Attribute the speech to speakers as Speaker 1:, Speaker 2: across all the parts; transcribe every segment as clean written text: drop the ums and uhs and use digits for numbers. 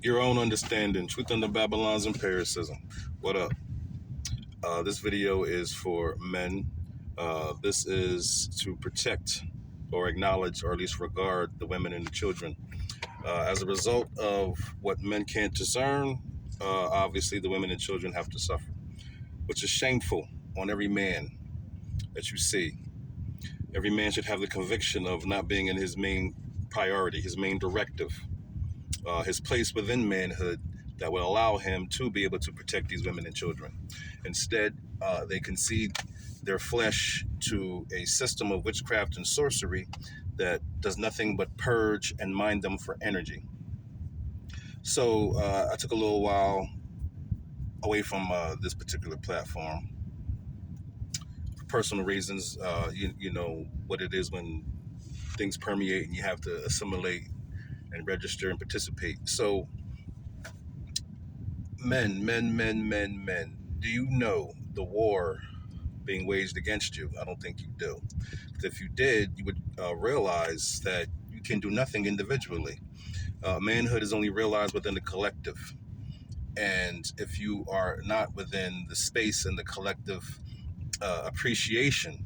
Speaker 1: Your own understanding, truth under Babylon's empiricism. What up? This video is for men. This is to protect or acknowledge or at least regard the women and the children. As a result of what men can't discern, obviously the women and children have to suffer, which is shameful on every man that you see. Every man should have the conviction of not being in his main priority, his main directive, his place within manhood that will allow him to be able to protect these women and children. Instead, they concede their flesh to a system of witchcraft and sorcery that does nothing but purge and mine them for energy. So I took a little while away from this particular platform for personal reasons. You know what it is when things permeate and you have to assimilate and register and participate. So men, do you know the war being waged against you? I don't think you do. If you did, you would realize that you can do nothing individually. Manhood is only realized within the collective. And if you are not within the space and the collective appreciation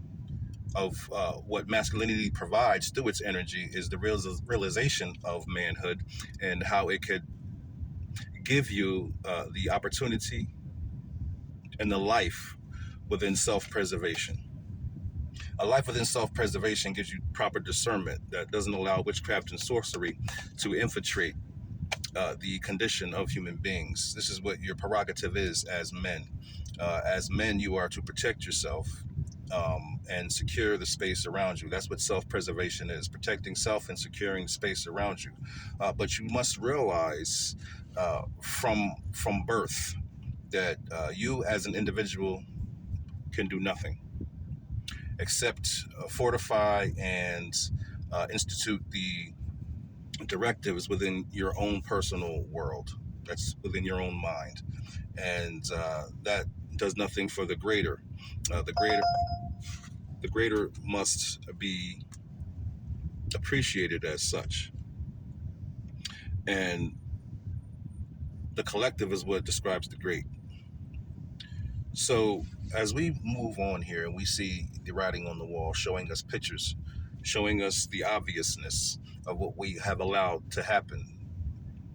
Speaker 1: of what masculinity provides through its energy, is the realization of manhood and how it could give you the opportunity and the life within self-preservation. A life within self-preservation gives you proper discernment that doesn't allow witchcraft and sorcery to infiltrate the condition of human beings. This is what your prerogative is as men. As men, you are to protect yourself and secure the space around you. That's what self-preservation is, protecting self and securing space around you. But you must realize from birth that you as an individual can do nothing except fortify and institute the directives within your own personal world. That's within your own mind. And that does nothing for the greater. The greater must be appreciated as such. And the collective is what describes the great. So as we move on here and we see the writing on the wall showing us pictures, showing us the obviousness of what we have allowed to happen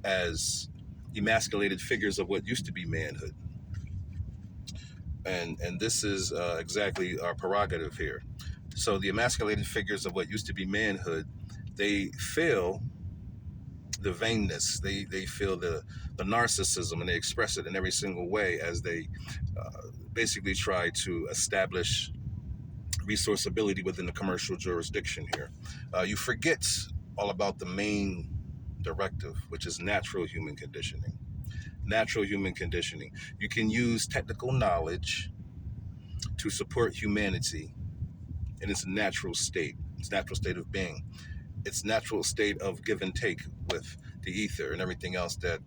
Speaker 1: as emasculated figures of what used to be manhood. And this is exactly our prerogative here. So the emasculated figures of what used to be manhood, they feel the vainness, they feel the narcissism, and they express it in every single way as they basically try to establish resourceability within the commercial jurisdiction here. You forget all about the main directive, which is natural human conditioning. Natural human conditioning. You can use technical knowledge to support humanity in its natural state, its natural state of being, its natural state of give and take with the ether and everything else that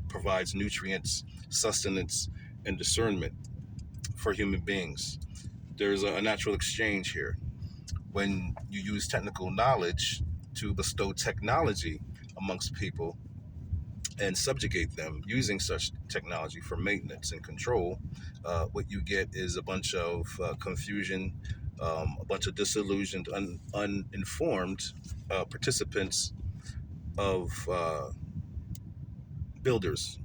Speaker 1: provides nutrients, sustenance, and discernment for human beings. There's a natural exchange here. When you use technical knowledge to bestow technology amongst people and subjugate them using such technology for maintenance and control, what you get is a bunch of confusion, a bunch of disillusioned, uninformed participants of builders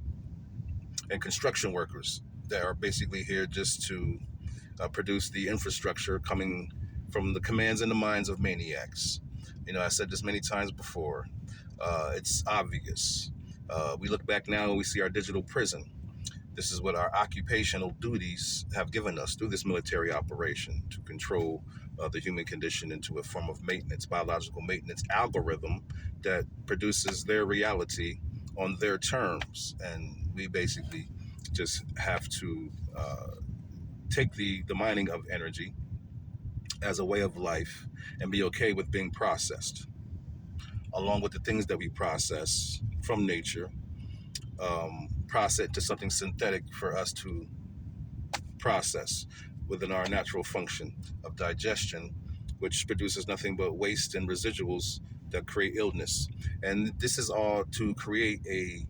Speaker 1: and construction workers that are basically here just to produce the infrastructure coming from the commands and the minds of maniacs. I said this many times before. It's obvious. We look back now and we see our digital prison. This is what our occupational duties have given us through this military operation to control the human condition into a form of maintenance, biological maintenance algorithm that produces their reality on their terms. And we basically just have to take the mining of energy as a way of life and be okay with being processed, along with the things that we process from nature, process to something synthetic for us to process within our natural function of digestion, which produces nothing but waste and residuals that create illness. And this is all to create a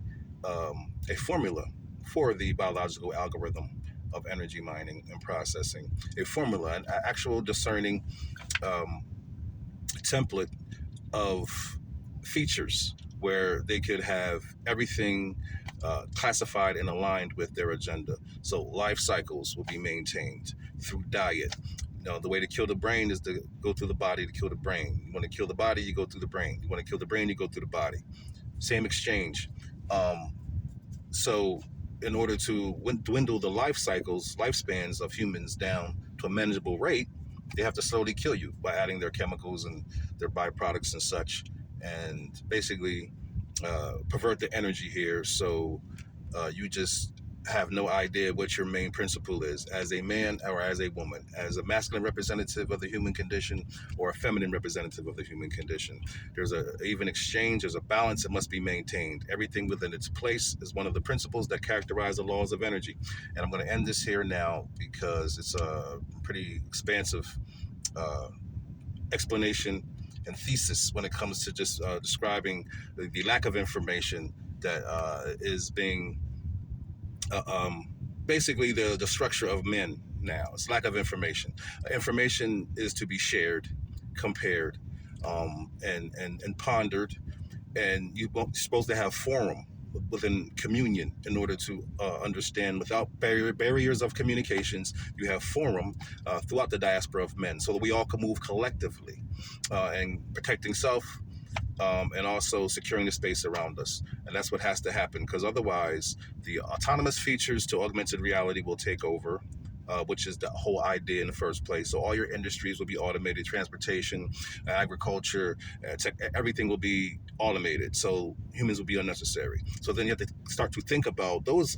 Speaker 1: formula for the biological algorithm of energy mining and processing, a formula, an actual discerning um, template of features where they could have everything classified and aligned with their agenda. So life cycles will be maintained through diet. You know, the way to kill the brain is to go through the body to kill the brain. You want to kill the body, you go through the brain. You want to kill the brain, you go through the body. Same exchange. Um, so, in order to dwindle the life cycles, lifespans of humans down to a manageable rate, they have to slowly kill you by adding their chemicals and their byproducts and such, and basically pervert the energy here. So you just have no idea what your main principle is as a man or as a woman, as a masculine representative of the human condition or a feminine representative of the human condition. There's a even exchange, there's a balance that must be maintained. Everything within its place is one of the principles that characterize the laws of energy. And I'm going to end this here now because it's a pretty expansive uh, explanation and thesis when it comes to just describing the lack of information that is being basically the structure of men now. It's lack of information. Information is to be shared, compared, and pondered, and you're supposed to have forum within communion in order to understand without barriers of communications. You have forum throughout the diaspora of men so that we all can move collectively and protecting self, and also securing the space around us. And that's what has to happen, because otherwise the autonomous features to augmented reality will take over, which is the whole idea in the first place. So all your industries will be automated, transportation, agriculture, tech, everything will be automated. So humans will be unnecessary. So then you have to start to think about those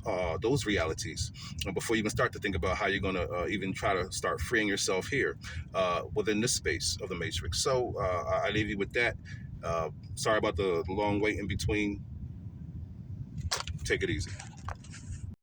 Speaker 1: realities before you even start to think about how you're going to even try to start freeing yourself here within this space of the matrix. So I leave you with that. Sorry about the long wait in between. Take it easy.